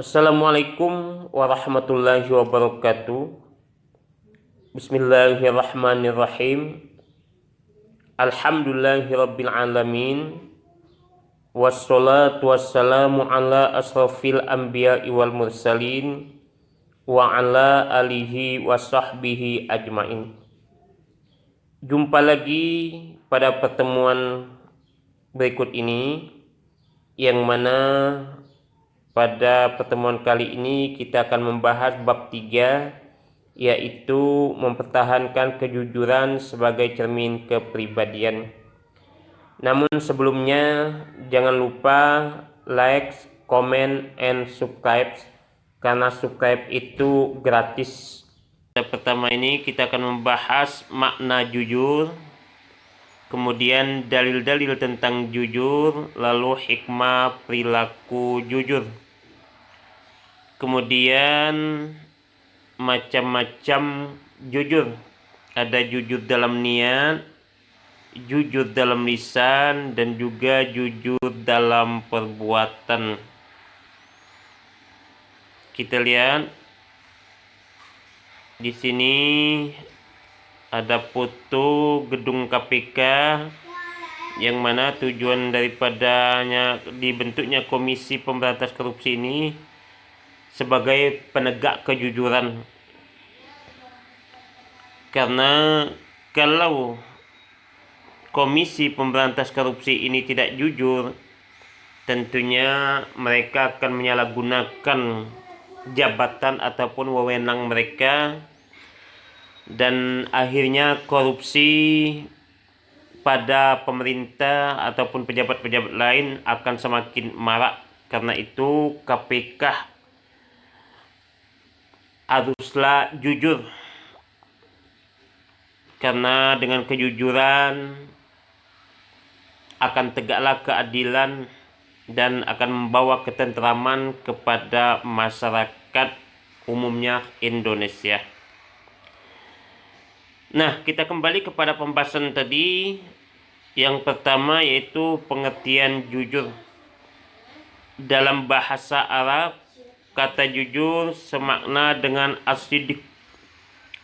Assalamualaikum warahmatullahi wabarakatuh. Bismillahirrahmanirrahim. Alhamdulillahirabbil alamin. Wassalatu wassalamu ala asrafil anbiya'i wal mursalin wa ala alihi wa sahbihi ajmain. Jumpa lagi pada pertemuan berikut ini, yang mana pada pertemuan kali ini kita akan membahas bab 3, yaitu mempertahankan kejujuran sebagai cermin kepribadian. Namun sebelumnya jangan lupa like, comment, and subscribe, karena subscribe itu gratis. Pada pertama ini kita akan membahas makna jujur, kemudian dalil-dalil tentang jujur, lalu hikmah perilaku jujur. Kemudian macam-macam jujur. Ada jujur dalam niat, jujur dalam lisan, dan juga jujur dalam perbuatan. Kita lihat di sini ada foto gedung KPK, yang mana tujuan daripadanya dibentuknya Komisi Pemberantas Korupsi ini sebagai penegak kejujuran. Karena kalau Komisi Pemberantas Korupsi ini tidak jujur, tentunya mereka akan menyalahgunakan jabatan ataupun wewenang mereka, dan akhirnya korupsi pada pemerintah ataupun pejabat-pejabat lain akan semakin marak. Karena itu KPK haruslah jujur, karena dengan kejujuran akan tegaklah keadilan dan akan membawa ketentraman kepada masyarakat umumnya Indonesia. Nah, kita kembali kepada pembahasan tadi. Yang pertama yaitu pengertian jujur. Dalam bahasa Arab, kata jujur semakna dengan as-siddiq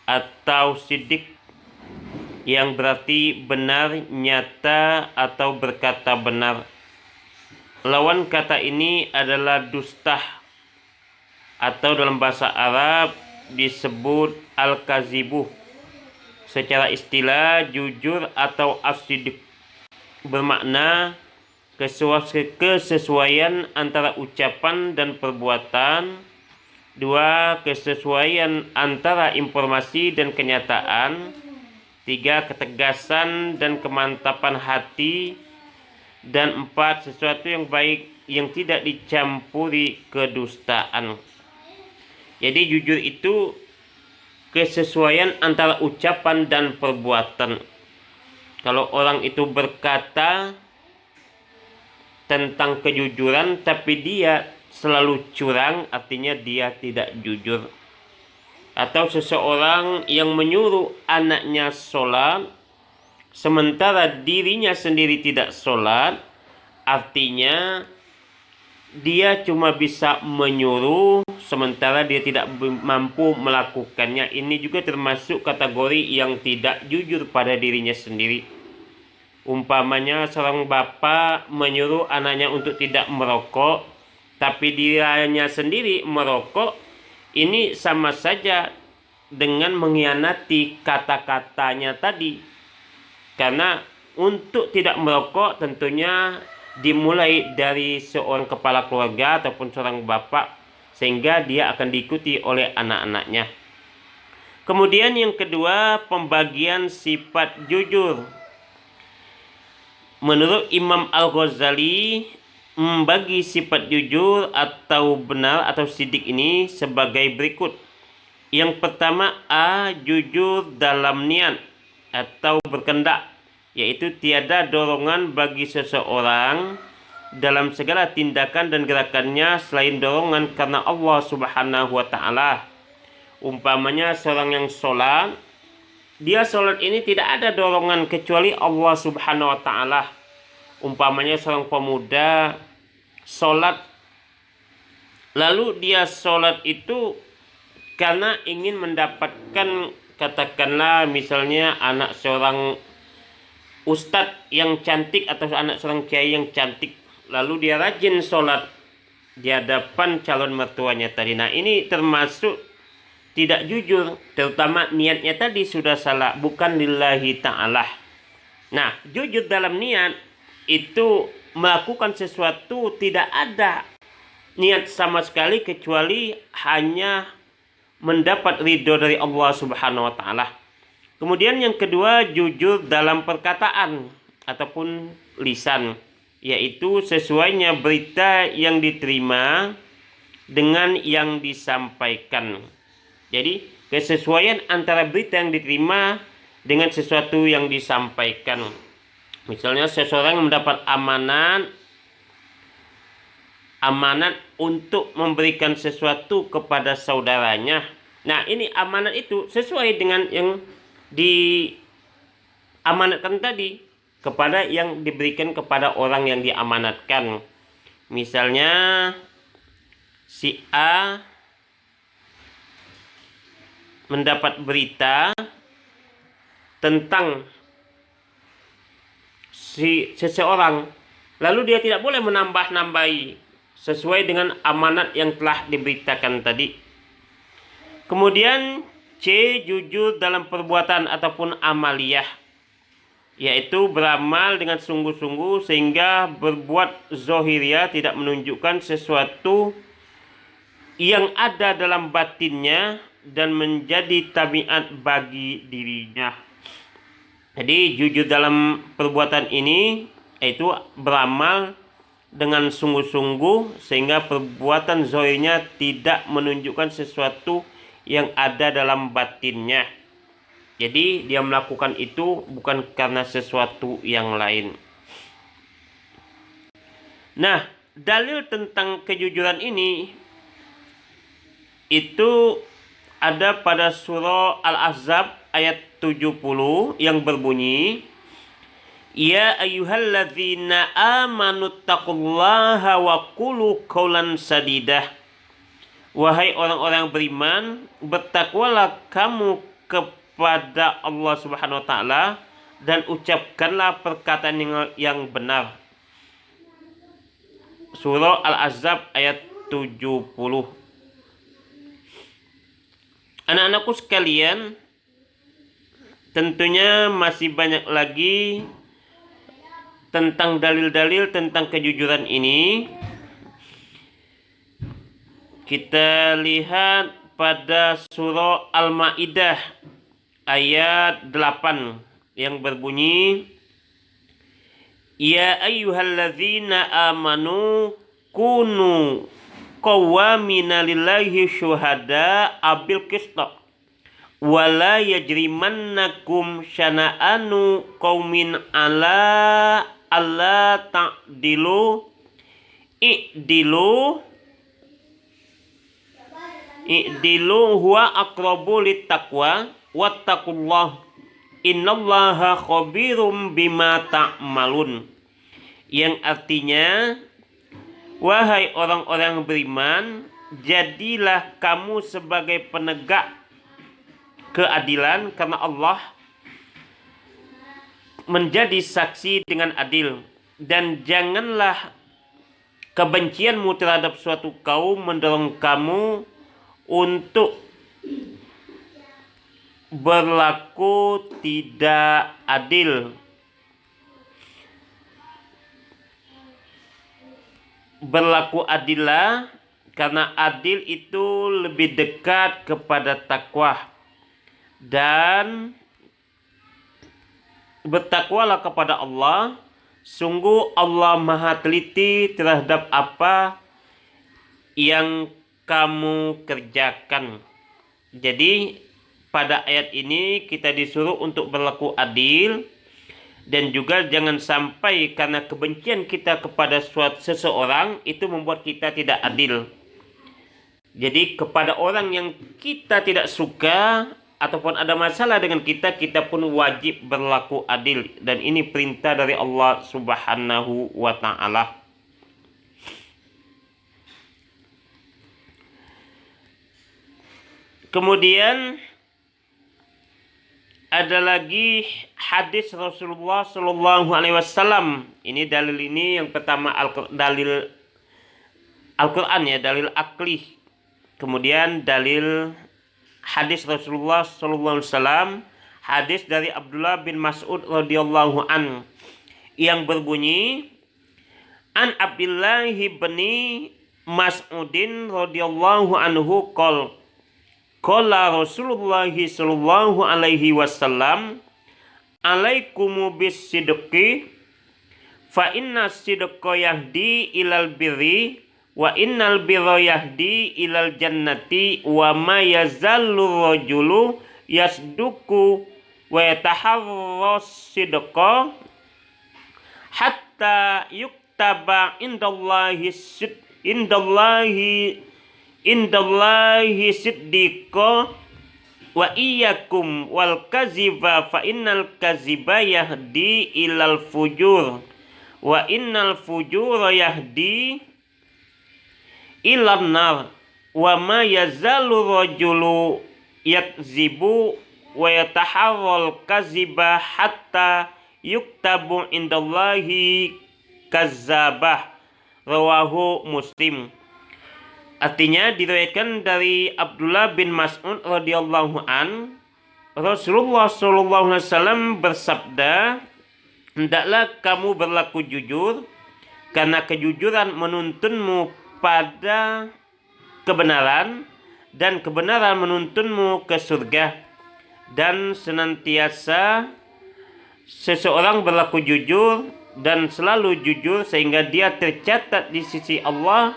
atau siddiq, yang berarti benar, nyata, atau berkata benar. Lawan kata ini adalah dusta, atau dalam bahasa Arab disebut al-kazibu. Secara istilah, jujur atau as-siddiq bermakna kesesuaian antara ucapan dan perbuatan. 2. Kesesuaian antara informasi dan kenyataan. 3. Ketegasan dan kemantapan hati. Dan 4. Sesuatu yang baik yang tidak dicampuri kedustaan. Jadi jujur itu kesesuaian antara ucapan dan perbuatan. Kalau orang itu berkata tentang kejujuran tapi dia selalu curang, artinya dia tidak jujur. Atau seseorang yang menyuruh anaknya sholat sementara dirinya sendiri tidak sholat, artinya dia cuma bisa menyuruh sementara dia tidak mampu melakukannya. Ini juga termasuk kategori yang tidak jujur pada dirinya sendiri. Umpamanya seorang bapak menyuruh anaknya untuk tidak merokok, tapi dirinya sendiri merokok. Ini sama saja dengan mengkhianati kata-katanya tadi. Karena untuk tidak merokok tentunya dimulai dari seorang kepala keluarga ataupun seorang bapak, sehingga dia akan diikuti oleh anak-anaknya. Kemudian yang kedua, pembagian sifat jujur. Menurut Imam Al-Ghazali, membagi sifat jujur atau benar atau siddiq ini sebagai berikut. Yang pertama, A. Jujur dalam niat atau berkendak, yaitu tiada dorongan bagi seseorang dalam segala tindakan dan gerakannya selain dorongan karena Allah Subhanahu wa Ta'ala. Umpamanya seorang yang sholat, dia sholat ini tidak ada dorongan kecuali Allah Subhanahu wa Ta'ala. Umpamanya seorang pemuda sholat lalu dia sholat itu karena ingin mendapatkan, katakanlah misalnya anak seorang ustadz yang cantik atau anak seorang kiai yang cantik, lalu dia rajin sholat di hadapan calon mertuanya tadi. Nah, ini termasuk tidak jujur, terutama niatnya tadi sudah salah, bukan lillahi ta'ala. Nah, jujur dalam niat itu melakukan sesuatu tidak ada niat sama sekali kecuali hanya mendapat ridho dari Allah Subhanahu wa taala. Kemudian yang kedua, jujur dalam perkataan ataupun lisan, yaitu sesuainya berita yang diterima dengan yang disampaikan. Jadi kesesuaian antara berita yang diterima dengan sesuatu yang disampaikan. Misalnya seseorang mendapat amanat untuk memberikan sesuatu kepada saudaranya. Nah, ini amanat itu sesuai dengan yang diamanatkan tadi kepada yang diberikan kepada orang yang diamanatkan. Misalnya si A mendapat berita tentang seseorang, lalu dia tidak boleh menambah-nambahi sesuai dengan amanat yang telah diberitakan tadi. Kemudian C, jujur dalam perbuatan ataupun amaliyah, yaitu beramal dengan sungguh-sungguh sehingga berbuat zohiriyah tidak menunjukkan sesuatu yang ada dalam batinnya dan menjadi tabiat bagi dirinya. Jadi jujur dalam perbuatan ini yaitu beramal dengan sungguh-sungguh sehingga perbuatan zohirnya tidak menunjukkan sesuatu yang ada dalam batinnya. Jadi dia melakukan itu bukan karena sesuatu yang lain. Nah, dalil tentang kejujuran ini itu ada pada surah Al-Ahzab ayat 70 yang berbunyi, Ya ayyuhalladzina amanu taqullaha wa qulu qawlan sadidah. Wahai orang-orang beriman, bertakwalah kamu kepada Allah Subhanahu wa taala dan ucapkanlah perkataan yang benar. Surah Al-Ahzab ayat 70. Anak-anakku sekalian, tentunya masih banyak lagi tentang dalil-dalil tentang kejujuran ini. Kita lihat pada surah Al-Maidah ayat 8 yang berbunyi, Ya ayyuhalladzina amanu kunu qawwamina lillahi syuhada abil qista wala yajrimannakum syana'anu qaumin ala alla ta'dilu i'dilu huwa aqrabu littaqwa wattaqullah innallaha khabirum bima ta'malun. Yang artinya, wahai orang-orang beriman, jadilah kamu sebagai penegak keadilan karena Allah menjadi saksi dengan adil, dan janganlah kebencianmu terhadap suatu kaum mendorong kamu untuk berlaku tidak adil. Berlaku adillah karena adil itu lebih dekat kepada takwa, dan bertakwalah kepada Allah. Sungguh Allah Maha teliti terhadap apa yang kamu kerjakan. Jadi pada ayat ini kita disuruh untuk berlaku adil, dan juga jangan sampai karena kebencian kita kepada seseorang itu membuat kita tidak adil. Jadi kepada orang yang kita tidak suka ataupun ada masalah dengan kita, kita pun wajib berlaku adil, dan ini perintah dari Allah Subhanahu wa taala. Kemudian ada lagi hadis Rasulullah Shallallahu Alaihi Wasallam. Ini dalil ini yang pertama dalil Al-Quran ya, dalil akli. Kemudian dalil hadis Rasulullah Shallallahu Alaihi Wasallam, hadis dari Abdullah bin Mas'ud radhiyallahu an yang berbunyi, An Abdullah bin Mas'udin radhiyallahu anhu qala Rasulullah sallallahu alaihi wasallam, alaikumu bis sidqi fa inna sidqa yahdi ilal birri wa innal birra yahdi ilal jannati wa ma yazallu rajulu yasduku wa yataharras sidqa hatta yuktaba indallahi siddiqa wa iyyakum wal kaziba fa innal kaziba yahdi ilal fujur wa innal fujura yahdi ilan nar wa ma yazalu rajulu yakzibu wa yataharral kaziba hatta yuktabu indallahi kazzabah, rawahu Muslim. Artinya diriwayatkan dari Abdullah bin Mas'ud radhiyallahu an, Rasulullah sallallahu alaihi wasallam bersabda, hendaklah kamu berlaku jujur karena kejujuran menuntunmu pada kebenaran dan kebenaran menuntunmu ke surga, dan senantiasa seseorang berlaku jujur dan selalu jujur sehingga dia tercatat di sisi Allah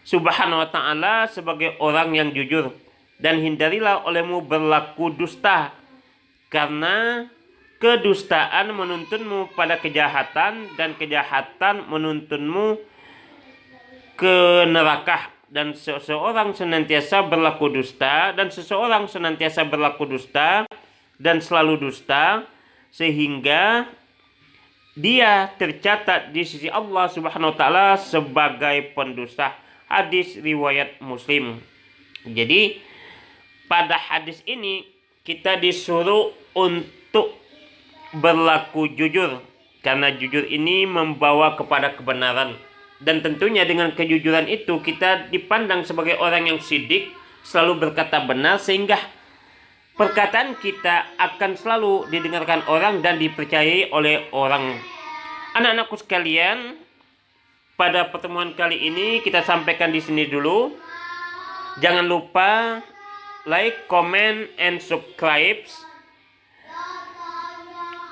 Subhanahu wa ta'ala sebagai orang yang jujur. Dan hindarilah olehmu berlaku dusta, karena kedustaan menuntunmu pada kejahatan dan kejahatan menuntunmu ke neraka. Dan seseorang senantiasa berlaku dusta dan selalu dusta sehingga dia tercatat di sisi Allah Subhanahu wa ta'ala sebagai pendusta. Hadis riwayat Muslim. Jadi pada hadis ini kita disuruh untuk berlaku jujur, karena jujur ini membawa kepada kebenaran, dan tentunya dengan kejujuran itu kita dipandang sebagai orang yang sidik, selalu berkata benar, sehingga perkataan kita akan selalu didengarkan orang dan dipercayai oleh orang. Anak-anakku sekalian, pada pertemuan kali ini kita sampaikan di sini dulu. Jangan lupa like, comment, and subscribe.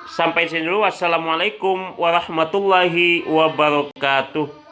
Sampai sini dulu. Wassalamualaikum warahmatullahi wabarakatuh.